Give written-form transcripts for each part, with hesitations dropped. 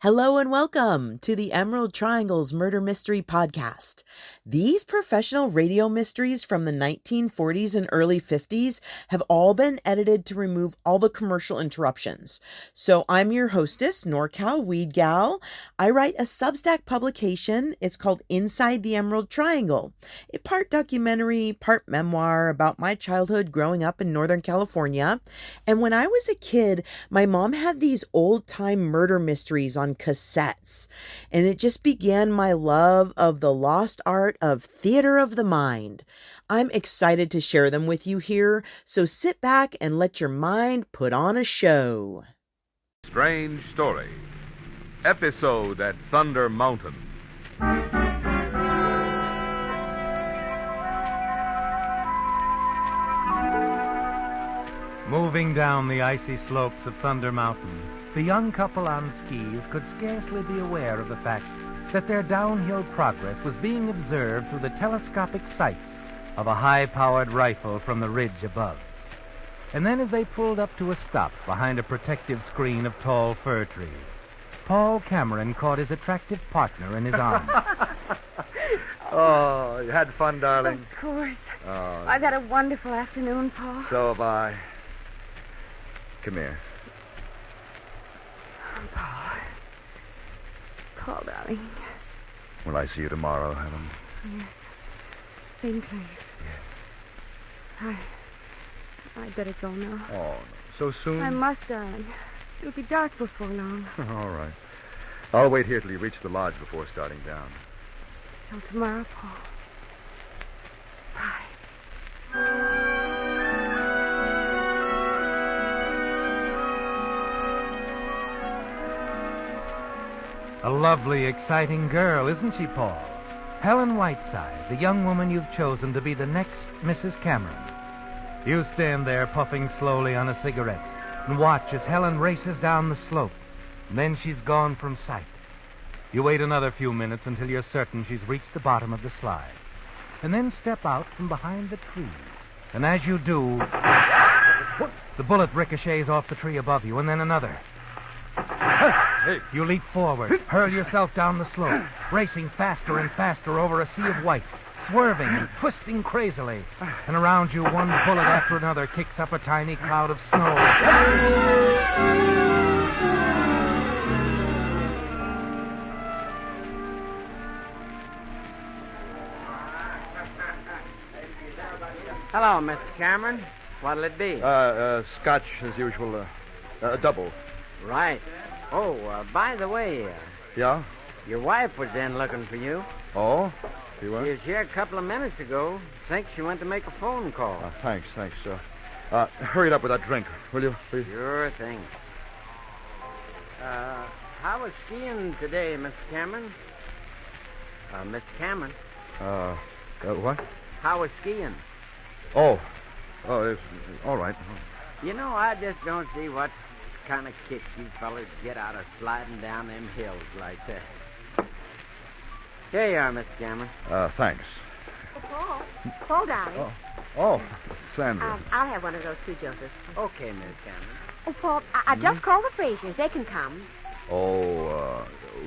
Hello and welcome to the Emerald Triangle's Murder Mystery Podcast. These professional radio mysteries from the 1940s and early 50s have all been edited to remove all the commercial interruptions. So I'm your hostess, NorCalWeedGal. I write a Substack publication. It's called Inside the Emerald Triangle, a part documentary, part memoir about my childhood growing up in Northern California. And when I was a kid, my mom had these old-time murder mysteries on cassettes, and it just began my love of the lost art of theater of the mind. I'm excited to share them with you here, so sit back and let your mind put on a show. Strange Story, episode at Thunder Mountain. Moving down the icy slopes of Thunder Mountain, the young couple on skis could scarcely be aware of the fact that their downhill progress was being observed through the telescopic sights of a high-powered rifle from the ridge above. And then as they pulled up to a stop behind a protective screen of tall fir trees, Paul Cameron caught his attractive partner in his arms. Oh, you had fun, darling? Of course. Oh, I've had a wonderful afternoon, Paul. so have I. Come here. Paul. Paul, darling. Will I see you tomorrow, Helen? Yes. Same place. I'd better go now. Oh, no. So soon? I must, darling. It'll be dark before long. All right. I'll wait here till you reach the lodge before starting down. Till tomorrow, Paul. Bye. A lovely, exciting girl, isn't she, Paul? Helen Whiteside, the young woman you've chosen to be the next Mrs. Cameron. You stand there puffing slowly on a cigarette and watch as Helen races down the slope. And then she's gone from sight. You wait another few minutes until you're certain she's reached the bottom of the slide. And then step out from behind the trees. And as you do, the bullet ricochets off the tree above you, and then another. Hey. You leap forward, hurl yourself down the slope, racing faster and faster over a sea of white, swerving and twisting crazily. And around you, one bullet after another kicks up a tiny cloud of snow. Hello, Mr. Cameron. What'll it be? Scotch as usual. A double. Right. Oh, by the way, Yeah? your wife was in looking for you. Oh? You She were? was here a couple of minutes ago. Think she went to make a phone call. Thanks. Hurry it up with that drink, will you, please? Sure thing. How was skiing today, Mr. Cameron? Mr. Cameron, What? how was skiing? Oh, it's all right. You know, I just don't see what kind of kick you fellas get out of sliding down them hills like that. Here you are, Mr. Cameron. Thanks. Paul. Paul, darling. Oh, Sandra. I'll have one of those too, Joseph. Okay, Miss Cameron. Oh, Paul, I just called the Frasers. They can come.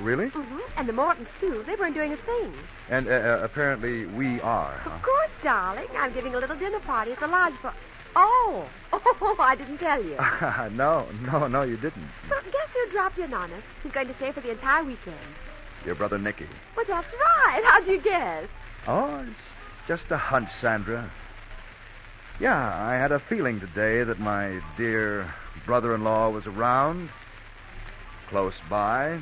Really? Mm-hmm. And the Mortons, too. They weren't doing a thing. And apparently we are. Of course, darling. I'm giving a little dinner party at the lodge for... Oh, I didn't tell you. No, you didn't. Well, guess who dropped in on us? He's going to stay for the entire weekend. Your brother Nicky. Well, that's right. How'd you guess? Oh, it's just a hunch, Sandra. Yeah, I had a feeling today that my dear brother-in-law was around, close by.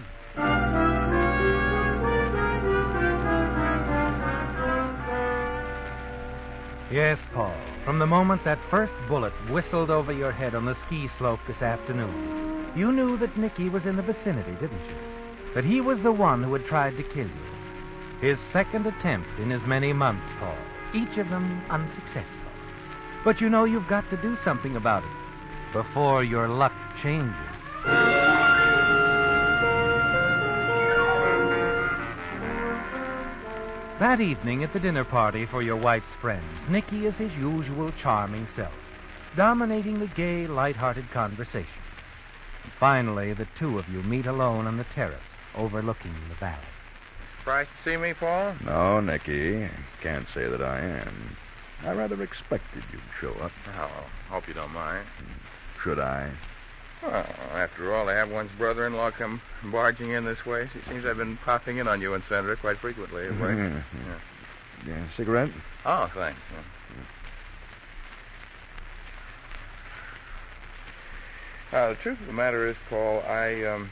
Yes, Paul. From the moment that first bullet whistled over your head on the ski slope this afternoon, you knew that Nicky was in the vicinity, didn't you? That he was the one who had tried to kill you. His second attempt in as many months, Paul. Each of them unsuccessful. But you know you've got to do something about it before your luck changes. That evening at the dinner party for your wife's friends, Nicky is his usual charming self, dominating the gay, light-hearted conversation. Finally, the two of you meet alone on the terrace overlooking the valley. Surprised to see me, Paul? No, Nicky. I can't say that I am. I rather expected you'd show up. Oh, hope you don't mind. Should I? Well, after all, to have one's brother-in-law come barging in this way, it seems I've been popping in on you and Sandra quite frequently. Yeah, cigarette? Oh, thanks. The truth of the matter is, Paul, I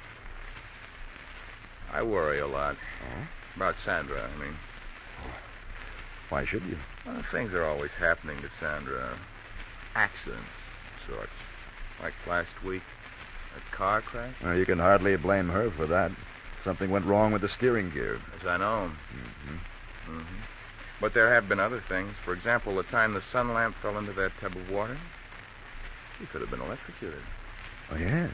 worry a lot. Oh? About Sandra, I mean. Why should you? Well, things are always happening to Sandra. Accidents, sorts. Like last week, a car crash. Well, you can hardly blame her for that. Something went wrong with the steering gear. As I know. But there have been other things. For example, the time the sun lamp fell into that tub of water. She could have been electrocuted. Oh, yes.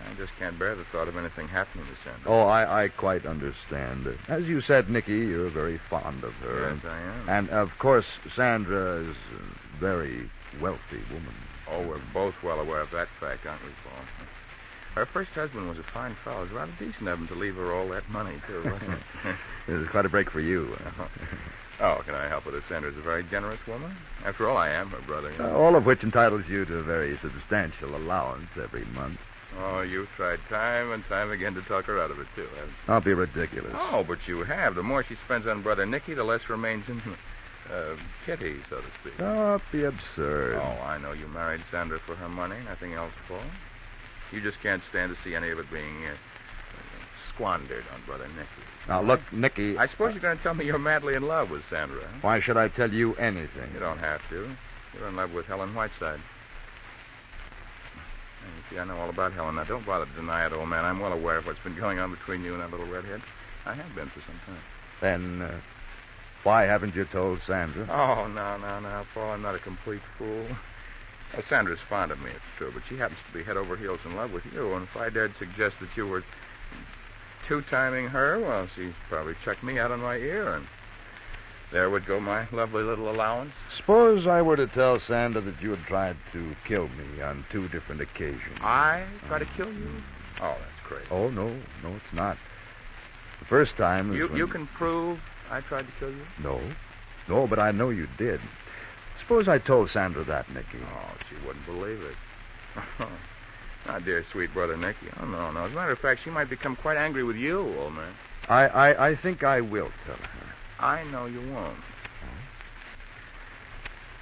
I just can't bear the thought of anything happening to Sandra. Oh, I quite understand. As you said, Nicky, you're very fond of her. Yes, I am. And, of course, Sandra is a very wealthy woman. Oh, we're both well aware of that fact, aren't we, Paul? Her first husband was a fine fellow. It was rather decent of him to leave her all that money, too, wasn't it? It was quite a break for you. Oh, can I help with it? Sandra's a very generous woman. After all, I am her brother. All of which entitles you to a very substantial allowance every month. Oh, you've tried time and time again to talk her out of it, too, haven't you? Don't be ridiculous. Oh, but you have. The more she spends on Brother Nicky, the less remains in Kitty, so to speak. Don't be absurd. Oh, I know you married Sandra for her money, nothing else, Paul. You just can't stand to see any of it being squandered on Brother Nicky. Now, look, Nicky... I suppose you're going to tell me you're madly in love with Sandra. Huh? Why should I tell you anything? You don't have to. You're in love with Helen Whiteside. You see, I know all about Helen. Now, don't bother to deny it, old man. I'm well aware of what's been going on between you and that little redhead. I have been for some time. Then, why haven't you told Sandra? Oh, no, Paul. I'm not a complete fool. Well, Sandra's fond of me, it's true, but she happens to be head over heels in love with you. And if I dared suggest that you were two-timing her, well, she'd probably chuck me out on my ear, and there would go my lovely little allowance. Suppose I were to tell Sandra that you had tried to kill me on 2 different occasions. I try to kill you? Oh, that's crazy. Oh, no, it's not. The first time... You can prove I tried to kill you? No, but I know you did. Suppose I told Sandra that, Nicky. Oh, she wouldn't believe it. Now, dear sweet brother Nicky. Oh, no. As a matter of fact, she might become quite angry with you, old man. I think I will tell her. I know you won't.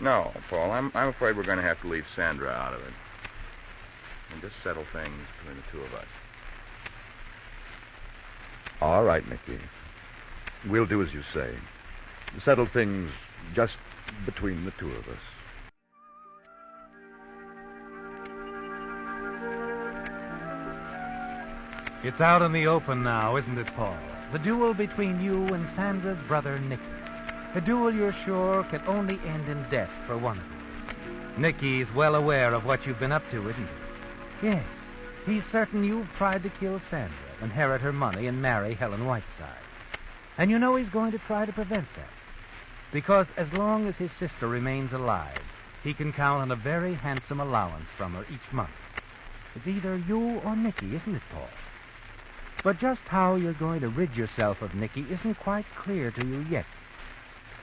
No, Paul, I'm afraid we're going to have to leave Sandra out of it. And just settle things between the two of us. All right, Nicky. We'll do as you say. Settle things just between the two of us. It's out in the open now, isn't it, Paul? The duel between you and Sandra's brother, Nicky. A duel you're sure can only end in death for one of you. Nicky's well aware of what you've been up to, isn't he? Yes, he's certain you've tried to kill Sandra, inherit her money, and marry Helen Whiteside. And you know he's going to try to prevent that. Because as long as his sister remains alive, he can count on a very handsome allowance from her each month. It's either you or Nicky, isn't it, Paul? But just how you're going to rid yourself of Nicky isn't quite clear to you yet.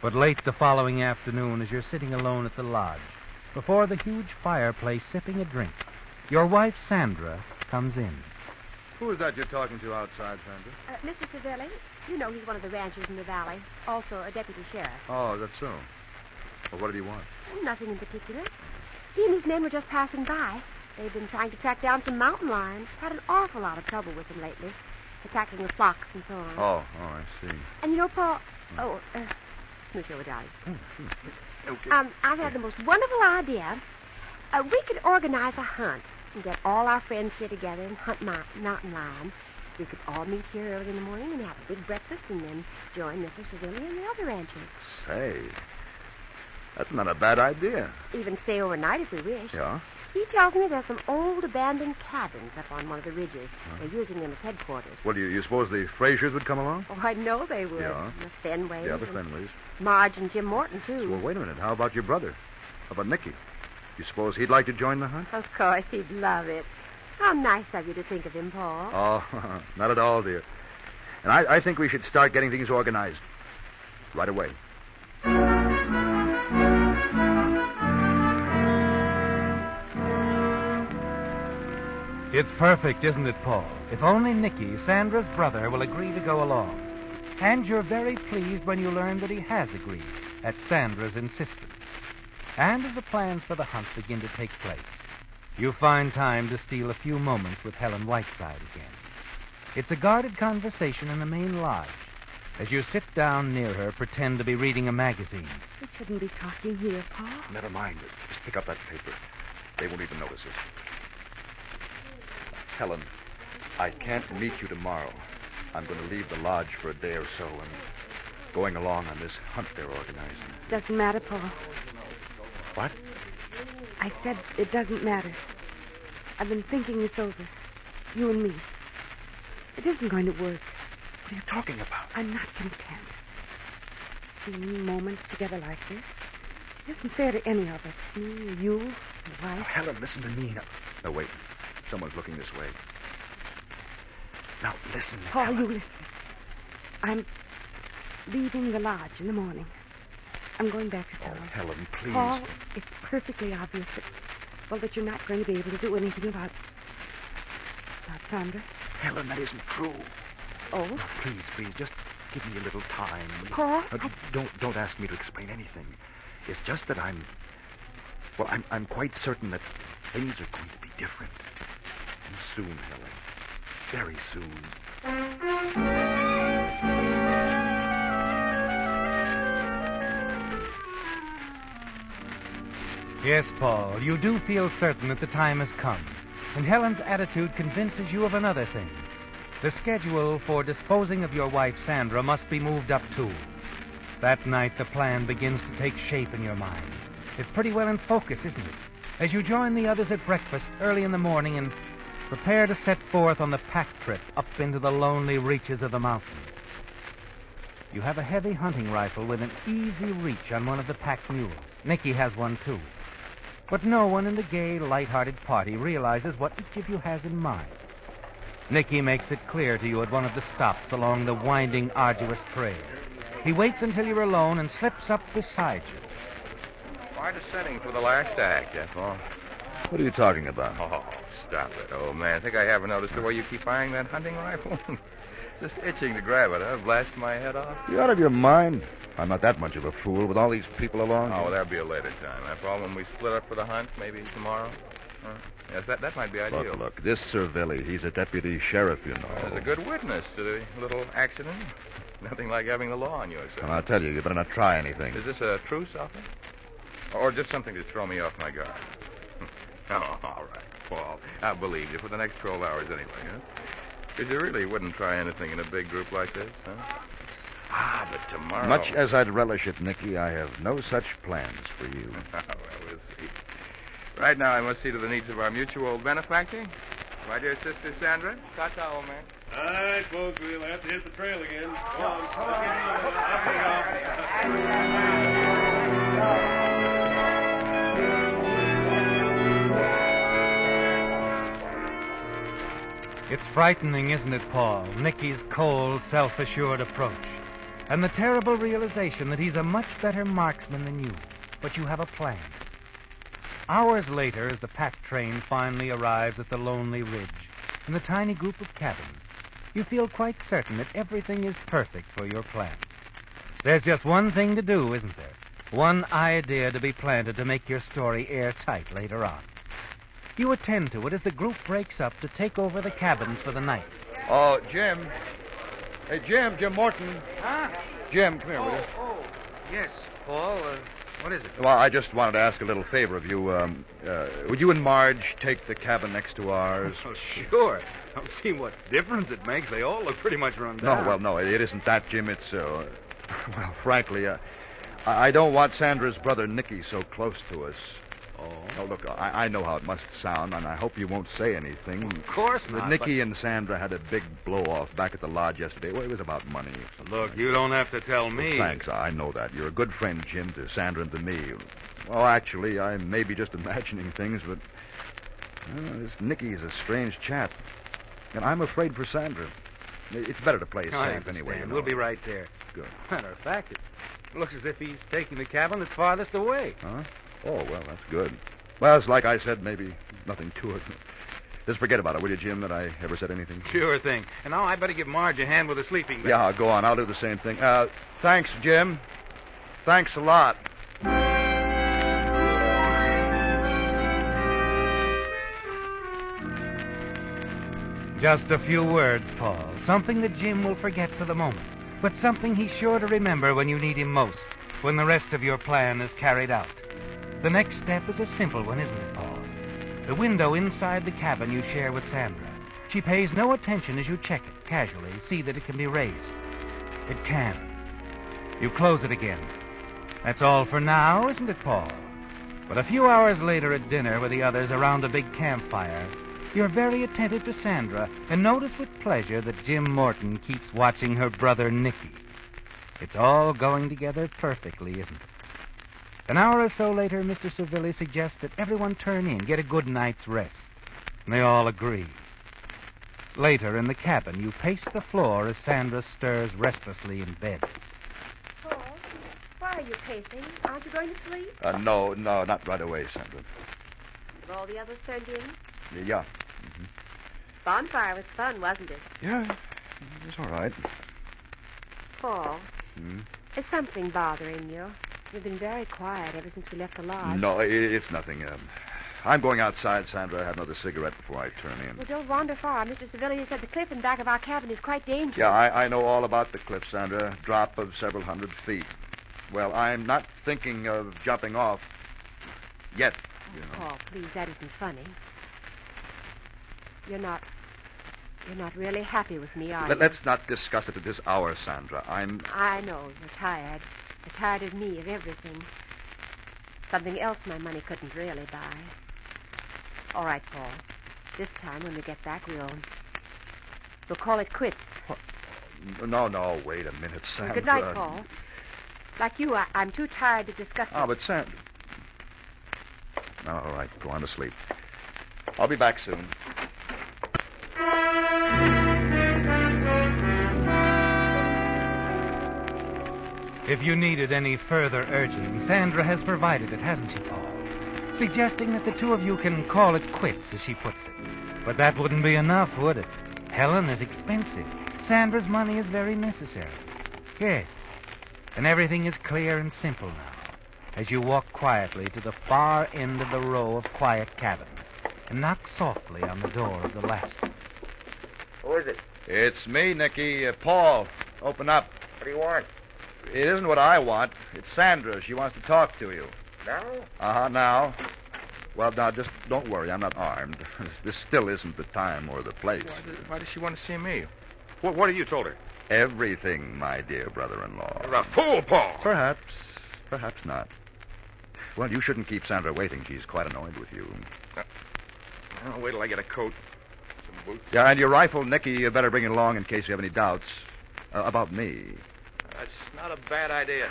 But late the following afternoon, as you're sitting alone at the lodge, before the huge fireplace sipping a drink, your wife, Sandra, comes in. Who is that you're talking to outside, Sandra? Mr. Savelli, you know he's one of the ranchers in the valley, also a deputy sheriff. Oh, that's so. Well, what did he want? Nothing in particular. He and his men were just passing by. They've been trying to track down some mountain lions. Had an awful lot of trouble with them lately. Attacking the flocks and so on. Oh, I see. And you know, Paul... smooch over, darling. Okay. I've had the most wonderful idea. We could organize a hunt and get all our friends here together and hunt mountain lion. We could all meet here early in the morning and have a big breakfast and then join Mr. Savelli and the other ranchers. Say, that's not a bad idea. Even stay overnight if we wish. Yeah? He tells me there's some old abandoned cabins up on one of the ridges. They're using them as headquarters. Well, do you suppose the Frasers would come along? Oh, I know they would. Yeah. The Fenways. Yeah, the Fenways. Marge and Jim Morton, too. Well, wait a minute. How about your brother? How about Nicky? You suppose he'd like to join the hunt? Of course, he'd love it. How nice of you to think of him, Paul. Oh, not at all, dear. And I think we should start getting things organized right away. It's perfect, isn't it, Paul? If only Nicky, Sandra's brother, will agree to go along. And you're very pleased when you learn that he has agreed, at Sandra's insistence. And as the plans for the hunt begin to take place, you find time to steal a few moments with Helen Whiteside again. It's a guarded conversation in the main lodge. As you sit down near her, pretend to be reading a magazine. We shouldn't be talking here, Paul. Never mind. Just pick up that paper. They won't even notice it. Helen, I can't meet you tomorrow. I'm going to leave the lodge for a day or so and going along on this hunt they're organizing. Doesn't matter, Paul. What? I said it doesn't matter. I've been thinking this over. You and me. It isn't going to work. What are you talking about? I'm not content. Seeing moments together like this, it isn't fair to any of us. Me, you, your Oh, wife. Helen, listen to me. No, wait. Someone's looking this way. Now, listen, Paul, Helen. you listen. I'm leaving the lodge in the morning. I'm going back to Oh, town. Helen, please. Paul, it's perfectly obvious that you're not going to be able to do anything about Sandra. Helen, that isn't true. Oh? No, please, just give me a little time. Paul, Don't ask me to explain anything. It's just that I'm quite certain that things are going to be different. And soon, Helen. Very soon. Yes, Paul, you do feel certain that the time has come. And Helen's attitude convinces you of another thing. The schedule for disposing of your wife, Sandra, must be moved up, too. That night, the plan begins to take shape in your mind. It's pretty well in focus, isn't it? As you join the others at breakfast early in the morning and prepare to set forth on the pack trip up into the lonely reaches of the mountain. You have a heavy hunting rifle with an easy reach on one of the pack mules. Nicky has one, too. But no one in the gay, light-hearted party realizes what each of you has in mind. Nicky makes it clear to you at one of the stops along the winding, arduous trail. He waits until you're alone and slips up beside you. Quite a setting for the last act, Ethel. What are you talking about? Oh, stop it, old man. I think I haven't noticed the way you keep eyeing that hunting rifle. Just itching to grab it, huh? Blast my head off. You out of your mind? I'm not that much of a fool with all these people along. Oh, well, that'll be a later time. After all, when we split up for the hunt, maybe tomorrow. Yes, that might be ideal. Look, this Cervelli, he's a deputy sheriff, you know. There's a good witness to the little accident. Nothing like having the law on your side. Well, I'll tell you better not try anything. Is this a truce offer? Or just something to throw me off my guard? Oh, all right, Paul. I'll believe you for the next 12 hours anyway, huh? Because you really wouldn't try anything in a big group like this, huh? Ah, but tomorrow... Much as I'd relish it, Nicky, I have no such plans for you. Well, we'll see. Right now, I must see to the needs of our mutual benefactor. My dear sister Sandra. Ta-ta, old man. All right, folks, we'll have to hit the trail again. Come on. Off we go. It's frightening, isn't it, Paul? Nicky's cold, self-assured approach. And the terrible realization that he's a much better marksman than you. But you have a plan. Hours later, as the pack train finally arrives at the lonely ridge and the tiny group of cabins, you feel quite certain that everything is perfect for your plan. There's just one thing to do, isn't there? One idea to be planted to make your story airtight later on. You attend to it as the group breaks up to take over the cabins for the night. Oh, Jim. Hey, Jim Morton. Huh? Jim, come here, will you? Oh, yes, Paul. What is it? Well, I just wanted to ask a little favor of you. Would you and Marge take the cabin next to ours? Oh, sure. I don't see what difference it makes. They all look pretty much run down. No, it isn't that, Jim. It's, well, frankly, I don't want Sandra's brother Nicky so close to us. Oh, look, I know how it must sound, and I hope you won't say anything. Of course not. Nicky and Sandra had a big blow-off back at the lodge yesterday. Well, it was about money. Look, you don't have to tell me. Thanks, I know that. You're a good friend, Jim, to Sandra and to me. Well, actually, I may be just imagining things, but This Nicky is a strange chap. And I'm afraid for Sandra. It's better to play it I safe anyway. understand. We'll be right there. Good. Matter of fact, it looks as if he's taking the cabin that's farthest away. Huh? Oh, well, that's good. Well, it's like I said, maybe nothing to it. Just forget about it, will you, Jim, that I ever said anything? Sure thing. And now I better give Marge a hand with a sleeping bag. Yeah, go on. I'll do the same thing. Thanks, Jim. Thanks a lot. Just a few words, Paul. Something that Jim will forget for the moment, but something he's sure to remember when you need him most, when the rest of your plan is carried out. The next step is a simple one, isn't it, Paul? The window inside the cabin you share with Sandra. She pays no attention as you check it, casually, see that it can be raised. It can. You close it again. That's all for now, isn't it, Paul? But a few hours later at dinner with the others around a big campfire, you're very attentive to Sandra and notice with pleasure that Jim Morton keeps watching her brother Nicky. It's all going together perfectly, isn't it? An hour or so later, Mr. Savilli suggests that everyone turn in, get a good night's rest. And they all agree. Later, in the cabin, you pace the floor as Sandra stirs restlessly in bed. Paul, why are you pacing? Aren't you going to sleep? No, not right away, Sandra. Have all the others turned in? Yeah. Bonfire was fun, wasn't it? Yeah, it's all right. Paul, is something bothering you? You've been very quiet ever since we left the lodge. No, it's nothing. I'm going outside, Sandra. I have another cigarette before I turn in. Well, don't wander far. Mr. Savilli said the cliff in back of our cabin is quite dangerous. Yeah, I know all about the cliff, Sandra. Drop of several hundred feet. Well, I'm not thinking of jumping off yet, you know. Paul, please, that isn't funny. You're not really happy with me, are you? Let's not discuss it at this hour, Sandra. I know, you're tired. You're tired of me, of everything. Something else my money couldn't really buy. All right, Paul. This time, when we get back, we'll call it quits. No, wait a minute, Sandra. Good night, Paul. Like you, I'm too tired to discuss it. Oh, but Sandra... All right, go on to sleep. I'll be back soon. If you needed any further urging, Sandra has provided it, hasn't she, Paul? Suggesting that the two of you can call it quits, as she puts it. But that wouldn't be enough, would it? Helen is expensive. Sandra's money is very necessary. Yes. And everything is clear and simple now, as you walk quietly to the far end of the row of quiet cabins and knock softly on the door of the last one. Who is it? It's me, Nicky. Paul, open up. What do you want? It isn't what I want. It's Sandra. She wants to talk to you. Now? Now. Well, now, just don't worry. I'm not armed. This still isn't the time or the place. Why does she want to see me? What have you told her? Everything, my dear brother-in-law. You're a fool, Paul. Perhaps not. Well, you shouldn't keep Sandra waiting. She's quite annoyed with you. I'll wait till I get a coat. Some boots. Yeah, and your rifle, Nicky, you better bring it along in case you have any doubts. About me. That's not a bad idea.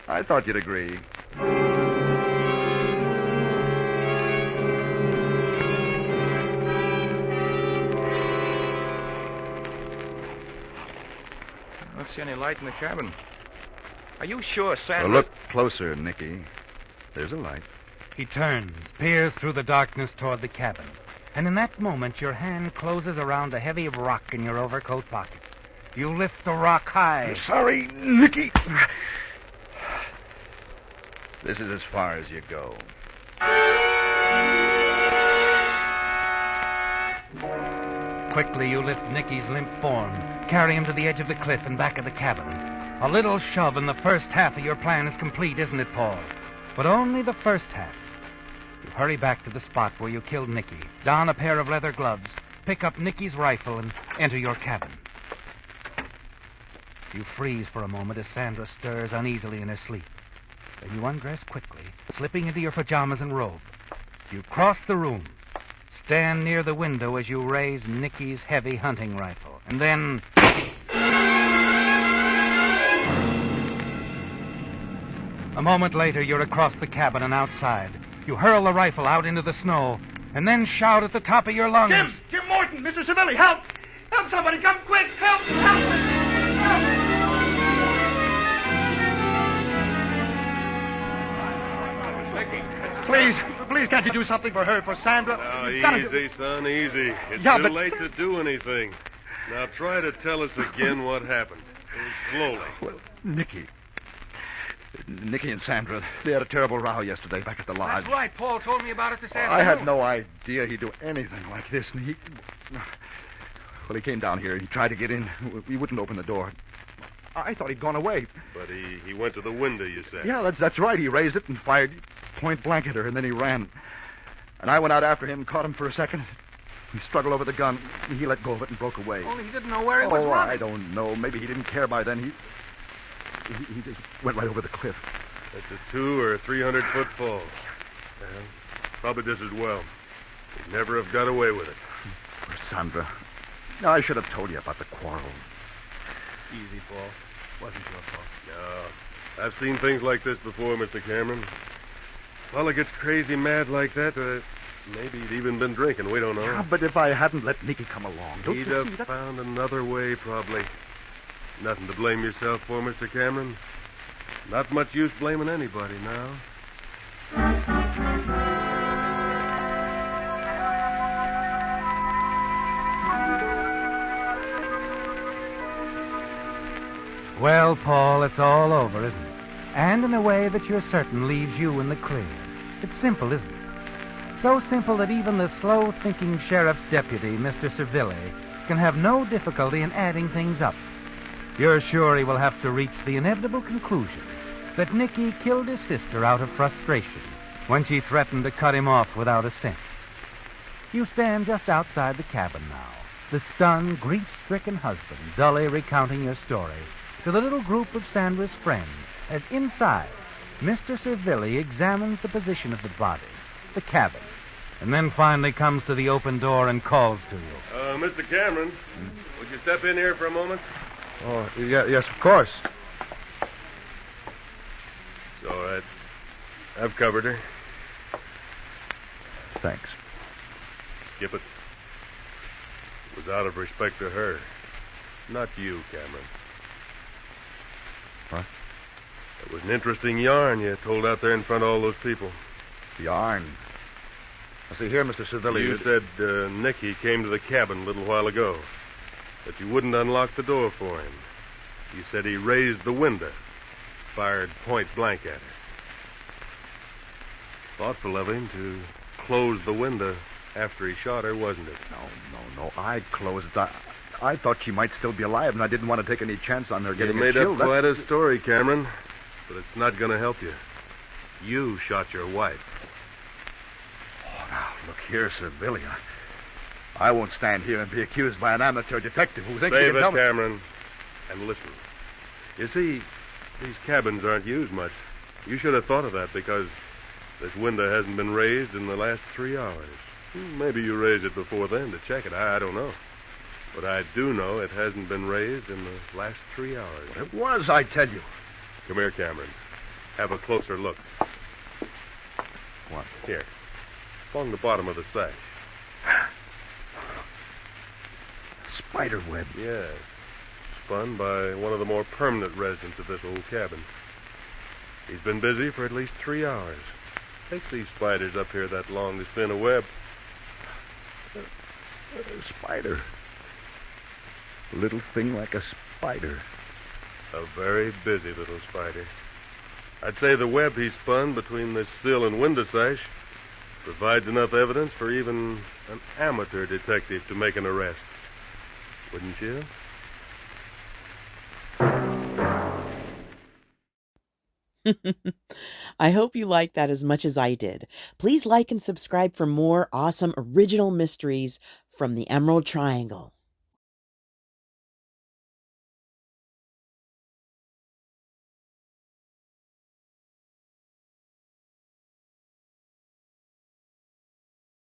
I thought you'd agree. I don't see any light in the cabin. Are you sure, Sandra? Well, look closer, Nicky. There's a light. He turns, peers through the darkness toward the cabin, and in that moment your hand closes around a heavy rock in your overcoat pocket. You lift the rock high. Sorry, Nicky. This is as far as you go. Quickly, you lift Nicky's limp form, carry him to the edge of the cliff and back of the cabin. A little shove and the first half of your plan is complete, isn't it, Paul? But only the first half. You hurry back to the spot where you killed Nicky, don a pair of leather gloves, pick up Nicky's rifle, and enter your cabin. You freeze for a moment as Sandra stirs uneasily in her sleep. Then you undress quickly, slipping into your pajamas and robe. You cross the room, stand near the window as you raise Nicky's heavy hunting rifle, and then... A moment later, you're across the cabin and outside. You hurl the rifle out into the snow, and then shout at the top of your lungs. Jim Morton, Mr. Savelli, help! Help somebody, come quick! Help! Please, can't you do something for her, for Sandra? Easy, son, easy. It's too late to do anything. Now try to tell us again what happened. Slowly. Well, Nicky and Sandra, they had a terrible row yesterday back at the lodge. That's right. Paul told me about it this afternoon. I had no idea he'd do anything like this, and he came down here. He tried to get in. He wouldn't open the door. I thought he'd gone away. But he went to the window, you said. Yeah, that's right. He raised it and fired point blank at her, and then he ran. And I went out after him and caught him for a second. He struggled over the gun. He let go of it and broke away. Only he didn't know where he was running. I don't know. Maybe he didn't care by then. He just went right over the cliff. That's a 200 or 300-foot fall. Well, probably just as well. He'd never have got away with it. Poor Sandra. No, I should have told you about the quarrel. Easy, Paul. Wasn't your fault. No. I've seen things like this before, Mr. Cameron. Fella gets crazy mad like that, maybe he'd even been drinking. We don't know. Yeah, but if I hadn't let Nicky come along, he'd have found another way, probably. Nothing to blame yourself for, Mr. Cameron. Not much use blaming anybody now. Well, Paul, it's all over, isn't it? And in a way that you're certain leaves you in the clear. It's simple, isn't it? So simple that even the slow-thinking sheriff's deputy, Mr. Savelli, can have no difficulty in adding things up. You're sure he will have to reach the inevitable conclusion that Nicky killed his sister out of frustration when she threatened to cut him off without a cent. You stand just outside the cabin now, the stunned, grief-stricken husband dully recounting your story to the little group of Sandra's friends as inside, Mr. Savelli examines the position of the body, the cabin, and then finally comes to the open door and calls to you. Mr. Cameron, would you step in here for a moment? Oh, yes, of course. It's all right. I've covered her. Thanks. Skip it. It was out of respect to her. Not you, Cameron. What? It was an interesting yarn you told out there in front of all those people. Yarn? Now, see here, Mr. Savelli. You said Nicky came to the cabin a little while ago. That you wouldn't unlock the door for him. You said he raised the window. Fired point blank at her. Thoughtful of him to close the window after he shot her, wasn't it? No. I closed it. I thought she might still be alive, and I didn't want to take any chance on her getting killed. You made up quite a story, Cameron. But it's not going to help you. You shot your wife. Oh, now, look here, Savelli. I won't stand here and be accused by an amateur detective who thinks he Save can it, tell me... Cameron. And listen. You see, these cabins aren't used much. You should have thought of that because this window hasn't been raised in the last 3 hours. Maybe you raised it before then to check it. I don't know. But I do know it hasn't been raised in the last 3 hours. It was, I tell you. Come here, Cameron. Have a closer look. What? Here. Along the bottom of the sash. Spider web. Yes. Spun by one of the more permanent residents of this old cabin. He's been busy for at least 3 hours. Takes these spiders up here that long to spin a web. A spider. A little thing like a spider. A very busy little spider. I'd say the web he spun between this sill and window sash provides enough evidence for even an amateur detective to make an arrest. Wouldn't you? I hope you liked that as much as I did. Please like and subscribe for more awesome original mysteries from the Emerald Triangle.